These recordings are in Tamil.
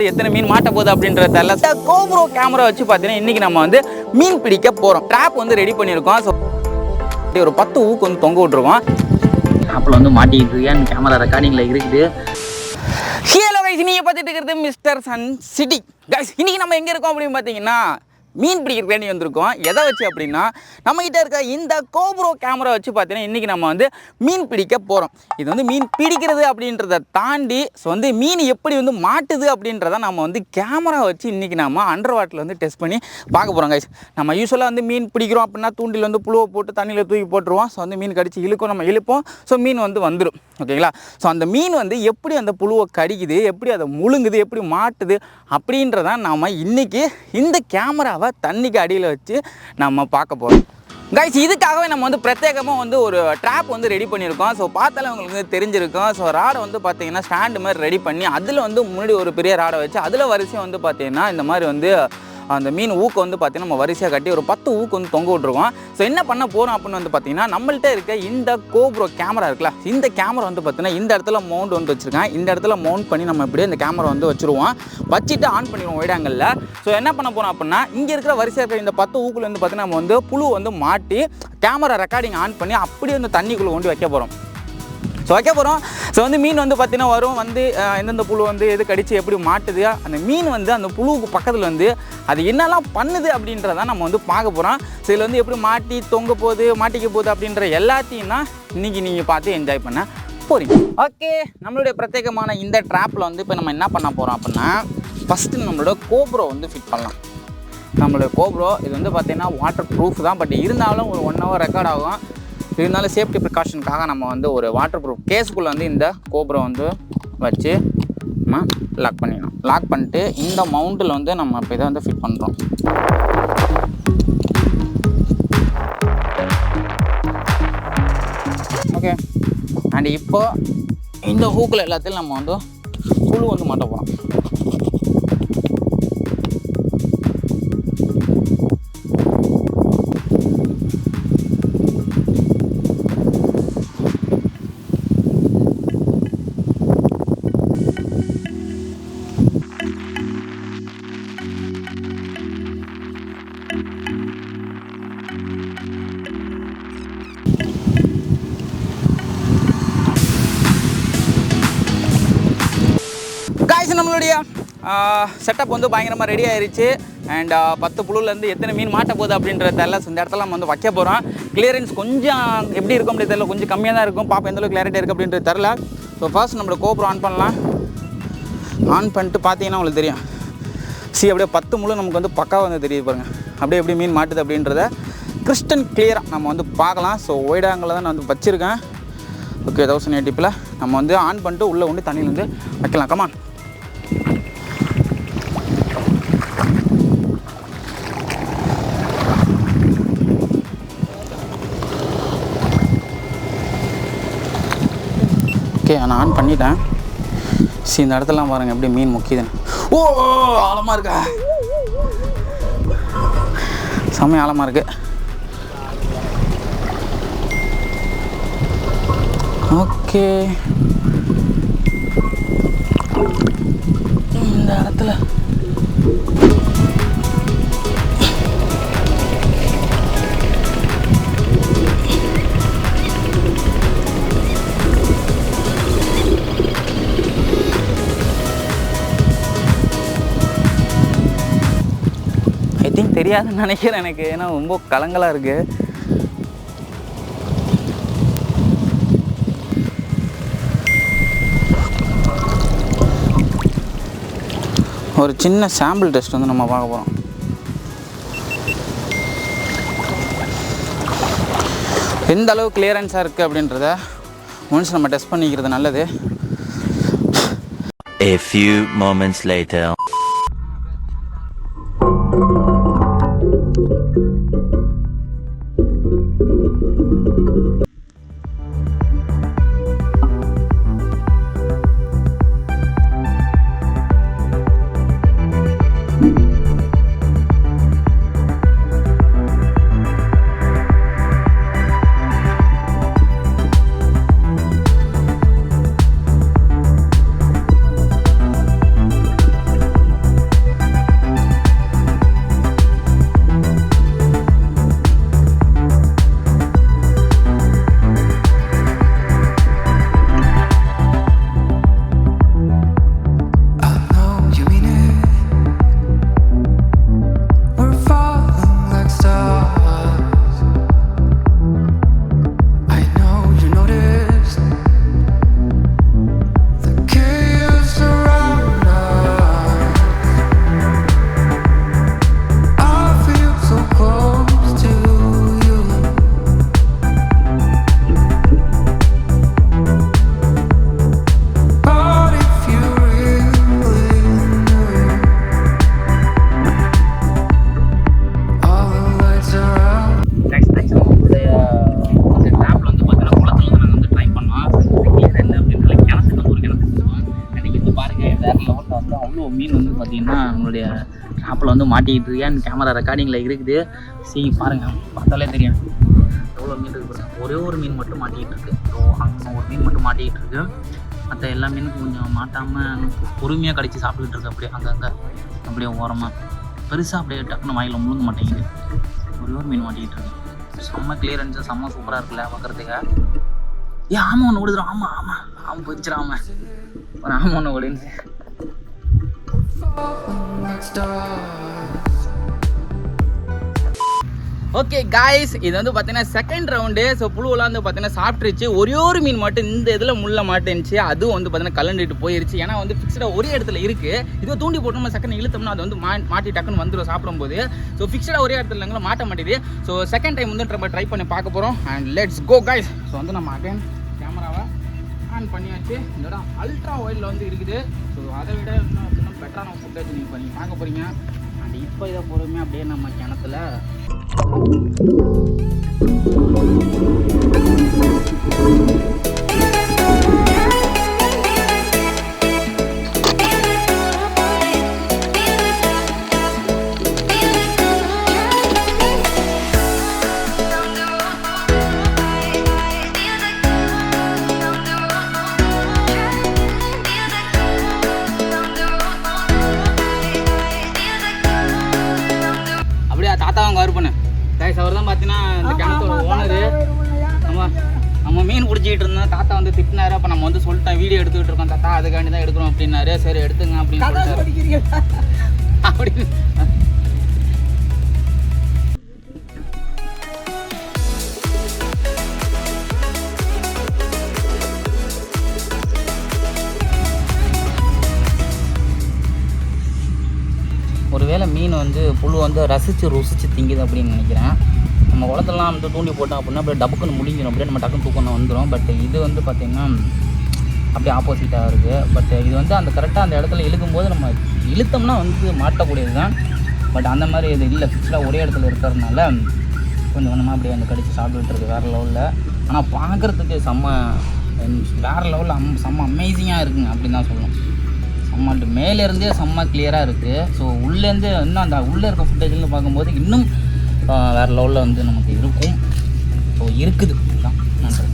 எத்தனை மீன் மாட்ட போகுது அப்படின்றத தெரியல. GoPro கேமரா வச்சு பார்த்தீங்கன்னா இன்றைக்கி நம்ம வந்து மீன் பிடிக்க போகிறோம். ட்ராப் வந்து ரெடி பண்ணியிருக்கோம். ஸோ ஒரு 10 ஊக்கு வந்து தொங்க விட்ருக்கோம். ட்ராப்பில் வந்து மாட்டிக்கிட்டு இருக்கேன். கேமரா ரெக்கார்டிங்கில் இருக்குது. ஹலோ கைஸ், நீங்கள் பார்த்துட்டு இருக்கிறது மிஸ்டர் சன் சிட்டி. கைஸ், இன்றைக்கி நம்ம எங்கே இருக்கோம் அப்படின்னு பார்த்தீங்கன்னா மீன் பிடிக்கிற வேண்டி வந்திருக்கோம். எதை வச்சு அப்படின்னா நம்மகிட்ட இருக்க இந்த GoPro கேமரா வச்சு பார்த்தீங்கன்னா இன்றைக்கி நம்ம வந்து மீன் பிடிக்க போகிறோம். இது வந்து மீன் பிடிக்கிறது அப்படின்றத தாண்டி ஸோ வந்து மீன் எப்படி வந்து மாட்டுது அப்படின்றத நம்ம வந்து கேமரா வச்சு இன்றைக்கி நம்ம அண்டர் வாட்டரில் வந்து டெஸ்ட் பண்ணி பார்க்க போகிறோம். கைஸ், நம்ம யூஸ்வலாக வந்து மீன் பிடிக்கிறோம் அப்படின்னா தூண்டில் வந்து புழுவை போட்டு தண்ணியில் தூக்கி போட்டுருவோம். ஸோ வந்து மீன் கடிச்சு இழுக்கும், நம்ம இழுப்போம். ஸோ மீன் வந்து வந்துடும். ஓகேங்களா? ஸோ அந்த மீன் வந்து எப்படி அந்த புழுவை கடிக்குது, எப்படி அதை முழுங்குது, எப்படி மாட்டுது அப்படின்றதான் நாம் இன்றைக்கி இந்த கேமராவை தண்ணிக்கு அடியில் வச்சு நம்ம பார்க்க போகிறோம். கைஸ், இதுக்காகவே நம்ம வந்து பிரத்யேகமாக வந்து ஒரு ட்ராப் வந்து ரெடி பண்ணியிருக்கோம். ஸோ பார்த்தாலே உங்களுக்கு வந்து தெரிஞ்சிருக்கும். ஸோ ராடை வந்து பார்த்தீங்கன்னா ஸ்டாண்டு மாதிரி ரெடி பண்ணி அதில் வந்து முன்னாடி ஒரு பெரிய ராடை வச்சு அதில் வரிசையாக வந்து பார்த்தீங்கன்னா இந்த மாதிரி வந்து அந்த மீன் ஊக்கு வந்து பார்த்திங்கன்னா நம்ம வரிசையாக கட்டி ஒரு 10 ஊக்கு வந்து தொங்க விட்ருக்கோம். ஸோ என்ன பண்ண போகிறோம் அப்படின்னு வந்து பார்த்திங்கன்னா நம்மள்கிட்ட இருக்க இந்த GoPro கேமரா இருக்குல்ல, இந்த கேமரா வந்து பார்த்திங்கன்னா இந்த இடத்துல மவுண்ட் வந்து வச்சுருக்கேன். இந்த இடத்துல மவுண்ட் பண்ணி நம்ம இப்படியே இந்த கேமரா வந்து வச்சுருவோம். வச்சுட்டு ஆன் பண்ணிடுவோம் வைட் ஆங்கிளில். ஸோ என்ன பண்ண போகிறோம் அப்படின்னா இங்கே இருக்கிற வரிசையாக இருக்கிற இந்த 10 ஊக்குல வந்து பார்த்திங்கன்னா நம்ம வந்து புழு வந்து மாட்டி கேமரா ரெக்கார்டிங் ஆன் பண்ணி அப்படியே வந்து தண்ணிக்குள்ளே கொண்டு வைக்க போகிறோம். ஸோ வைக்க போகிறோம். ஸோ வந்து மீன் வந்து பார்த்திங்கன்னா வரும், வந்து எந்தெந்த புழு வந்து எது கடிச்சு எப்படி மாட்டுது, அந்த மீன் வந்து அந்த புழுவுக்கு பக்கத்தில் வந்து அது என்னெல்லாம் பண்ணுது அப்படின்றதான் நம்ம வந்து பார்க்க போகிறோம். ஸோ இதில் வந்து எப்படி மாட்டி தொங்க போகுது, மாட்டிக்க போகுது அப்படின்ற எல்லாத்தையும் தான் இன்றைக்கி நீங்கள் பார்த்து என்ஜாய் பண்ண போகிறீங்க. ஓகே, நம்மளுடைய பிரத்யேகமான இந்த ட்ராப்பில் வந்து இப்போ நம்ம என்ன பண்ண போகிறோம் அப்படின்னா ஃபஸ்ட்டு நம்மளோட GoPro வந்து ஃபிட் பண்ணலாம். நம்மளோட GoPro இது வந்து பார்த்திங்கன்னா வாட்டர் ப்ரூஃப் தான். பட் இருந்தாலும் ஒரு 1 hour ரெக்கார்ட் ஆகும். இருந்தாலும் சேஃப்டி ப்ரிகாஷனுக்காக நம்ம வந்து ஒரு வாட்டர் ப்ரூஃப் கேஸுக்குள்ளே வந்து இந்த GoPro வந்து வச்சு நம்ம லாக் பண்ணிடணும். லாக் பண்ணிட்டு இந்த மவுண்டில் வந்து நம்ம இப்போ இதை வந்து ஃபிட் பண்ணுறோம். ஓகே, அண்ட் இப்போ இந்த ஹூக்கில் எல்லாத்தையும் நம்ம வந்து புழு வந்து மாட்ட போகிறோம். நம்மளுடைய செட்டப் வந்து பயங்கரமாக ரெடி ஆயிடுச்சு. அண்ட் 10 புழுலேருந்து எத்தனை மீன் மாட்ட போகுது அப்படின்றத தெரியல. இந்த இடத்துல நம்ம வந்து வைக்க போகிறோம். கிளியரன்ஸ் கொஞ்சம் எப்படி இருக்கும் அப்படி தெரியல, கொஞ்சம் கம்மியாக தான் இருக்கும். பாப்பா எந்தளவுக்கு கிளாரிட்டி இருக்குது அப்படின்றது தெரில. ஸோ ஃபர்ஸ்ட் நம்மளோட GoPro ஆன் பண்ணலாம். ஆன் பண்ணிட்டு பார்த்தீங்கன்னா உங்களுக்கு தெரியும். அப்படியே 10 முழு நமக்கு வந்து பக்காவாக வந்து தெரியுது பாருங்கள். அப்படியே எப்படி மீன் மாட்டுது அப்படின்றத கிறிஸ்டன் கிளியராக நம்ம வந்து பார்க்கலாம். ஸோ ஒயிட் ஆங்கிளில் தான் நான் வந்து வச்சுருக்கேன். ஓகே, 1080p நம்ம வந்து ஆன் பண்ணிட்டு உள்ளே கொண்டு தண்ணியில் வந்து வைக்கலாம். கமான். ஓகே, நான் ஆன் பண்ணிட்டேன். இந்த இடத்துலலாம் பாருங்கள் எப்படி மீன் முக்கியதுன்னு. ஓ, ஆழமாக இருக்கா, செம்ம ஆழமாக இருக்கு. ஓகே, இந்த இடத்துல ஐ திங்க் தெரியாதுன்னு நினைக்கிறேன் எனக்கு, ஏன்னா ரொம்ப கலங்கலாக இருக்குது. ஒரு சின்ன சாம்பிள் டெஸ்ட் வந்து நம்ம பார்க்க போகிறோம். எந்த அளவு கிளியரன்ஸாக இருக்குது அப்படின்றத ஒன்ஸ் நம்ம டெஸ்ட் பண்ணிக்கிறது நல்லது. A few moments later. பார்த்தீங்கன்னா நம்மளுடைய ட்ராப்பில் வந்து மாட்டிக்கிட்டு இருக்கேன். கேமரா ரெக்கார்டிங்கில் இருக்குது. சரி பாருங்கள், பார்த்தாலே தெரியும் எவ்வளோ மீன் இருக்குது. ஒரே ஒரு மீன் மட்டும் மாட்டிக்கிட்டு இருக்கு. ஸோ அங்கே ஒரு மீன் மட்டும் மாட்டிக்கிட்டு இருக்கு. மற்ற எல்லா மீனுக்கும் கொஞ்சம் மாட்டாமல் பொறுமையாக கடிச்சு சாப்பிட்டுட்டு இருக்கு. அப்படியே அங்கங்கே அப்படியே ஓரமாக பெருசாக அப்படியே டக்குன்னு வாயில் முழுங்க மாட்டேங்குது. ஒரே ஒரு மீன் மாட்டிக்கிட்டு இருக்கு. செம்ம கிளியரன்ஸு, செம்ம சூப்பராக இருக்குல்ல பார்க்குறதுக்கு. ஆமாம் ஒன்று ஓடுதுடும். ஆமாம் போயிடுச்சிடும். ஒரு ஆமாம் ஒன்று ஓடிச்சு. ஓகே காய்ஸ், இது வந்து பார்த்தீங்கன்னா செகண்ட் ரவுண்டு. ஸோ புழுவெல்லாம் வந்து பார்த்தீங்கன்னா சாப்பிட்ருச்சு. ஒரே ஒரு மீன் மட்டும் இந்த இதில் முள்ள மாட்டேன்ச்சு. அதுவும் வந்து பார்த்தீங்கன்னா கலண்டுட்டு போயிருச்சு. ஏன்னா வந்து ஃபிக்ஸ்டாக ஒரே இடத்துல இருக்குது. இதுவை தூண்டி போட்டு நம்ம செகண்ட் இழுத்தோம்னா அது வந்து மாட்டி டக்குன்னு வந்துடும் சாப்பிடும்போது. ஸோ ஃபிக்ஸ்டாக ஒரே இடத்துல இல்லைங்களா மாட்ட மாட்டேது. ஸோ செகண்ட் டைம் வந்து நம்ம ட்ரை பண்ணி பார்க்க போகிறோம். And let's go guys. So வந்து நம்ம அகைன் கேமராவை ஆன் பண்ணியாச்சு. இந்த இடம் அல்ட்ரா வைடில் வந்து இருக்குது. ஸோ அதை விட இன்னும் பெட்டரான ஃபுட்டேஜ் நீங்கள் பார்க்க போகிறீங்க. அண்ட் இப்போ இதை பொறுமையாக அப்படியே நம்ம கிணத்துல அப்படியே தாத்தாவும் கவர் பண்ணு கைஸ். அவர் தான் பார்த்தீங்கன்னா இந்த கிணத்தோட ஓனரு. நம்ம மீன் பிடிச்சிக்கிட்டு இருந்தோம். தாத்தா வந்து திட்டினாரு. அப்போ நம்ம வந்து சொல்லிட்டோம் வீடியோ எடுத்துக்கிட்டு இருக்கோம் தாத்தா, அதுக்காண்டி தான் எடுக்கிறோம் அப்படின்னாரு. சரி எடுத்துங்க அப்படின்னு சொல்லிட்டாரு. அப்படின்னு ஒருவேளை மீன் வந்து புழு வந்து ருசிச்சு திங்குது அப்படின்னு நினைக்கிறேன். நம்ம குளத்துலலாம் வந்து தூண்டி போட்டோம் அப்படின்னா அப்படியே டப்புக்குன்னு முடிஞ்சிடும். அப்படியே நம்ம டக்குன்னு தூக்கணும் வந்துடும். பட் இது வந்து பார்த்திங்கன்னா அப்படியே ஆப்போசிட்டாக இருக்குது. பட் இது வந்து அந்த கரெக்டாக அந்த இடத்துல இழுக்கும்போது நம்ம இழுத்தோம்னா வந்து மாட்டக்கூடியது தான். பட் அந்த மாதிரி இது இல்லை. ஃபிக்ஸ்டாக ஒரே இடத்துல இருக்கிறதுனால கொஞ்சம் கொஞ்சமாக அப்படியே வந்து கடிச்சு சாப்பிட்டுருக்கு வேறு லெவலில். ஆனால் பார்க்குறதுக்கு வேறு லெவலில் செம்ம அமேசிங்காக இருக்குங்க அப்படின்னு தான் சொல்லணும். செம்ம மேலேருந்தே செம்ம கிளியராக இருக்குது. ஸோ உள்ளேருந்து இன்னும் அந்த உள்ளே இருக்க ஃபுட்டேஜ்னு பார்க்கும்போது இன்னும் வேறு லெவலில் வந்து நமக்கு இருக்கும். ஸோ இருக்குது தான் நன்றி.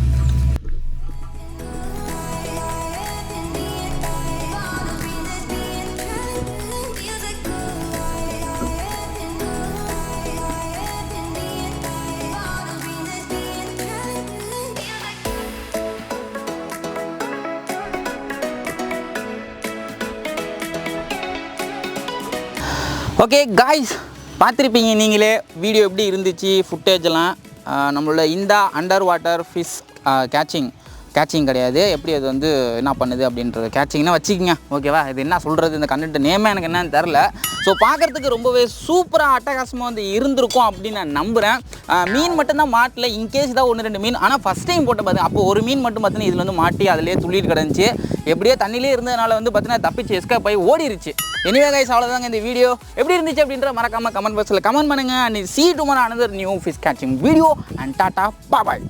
ஓகே காய்ஸ், பார்த்துருப்பீங்க நீங்களே வீடியோ எப்படி இருந்துச்சு, ஃபுட்டேஜெல்லாம். நம்மளோட இந்த அண்டர் வாட்டர் ஃபிஷ் கேட்சிங் கிடையாது, எப்படி அது வந்து என்ன பண்ணுது அப்படின்றது. கேட்சிங்னா வச்சுக்கிங்க ஓகேவா. இது என்ன சொல்கிறது, இந்த கண்டென்ட் நேமே எனக்கு என்னன்னு தெரில. ஸோ பார்க்குறதுக்கு ரொம்பவே சூப்பராக அட்டகாசமாக வந்து இருந்திருக்கும் அப்படின்னு நான் நம்புகிறேன். மீன் மட்டும்தான் மாட்டல, இன்கேஸ் தான் 1-2 மீன். ஆனால் ஃபஸ்ட் டைம் போட்டு பார்த்தேன். அப்போ ஒரு மீன் மட்டும் பார்த்தீங்கன்னா இதில் வந்து மாட்டி அதிலே துள்ளிட்டு கிடந்துச்சு. எப்படியோ தண்ணியிலே இருந்ததுனால வந்து பார்த்தீங்கன்னா தப்பிச்சு எஸ்கேப் ஆகி ஓடிருச்சு. எனிவே கைஸ், அவ்வளோதாங்க இந்த வீடியோ. எப்படி இருந்துச்சு அப்படின்ற மறக்காமல் கமெண்ட் பாக்ஸில் கமெண்ட் பண்ணுங்கள். And see you tomorrow another new fish catching video and tata bye bye.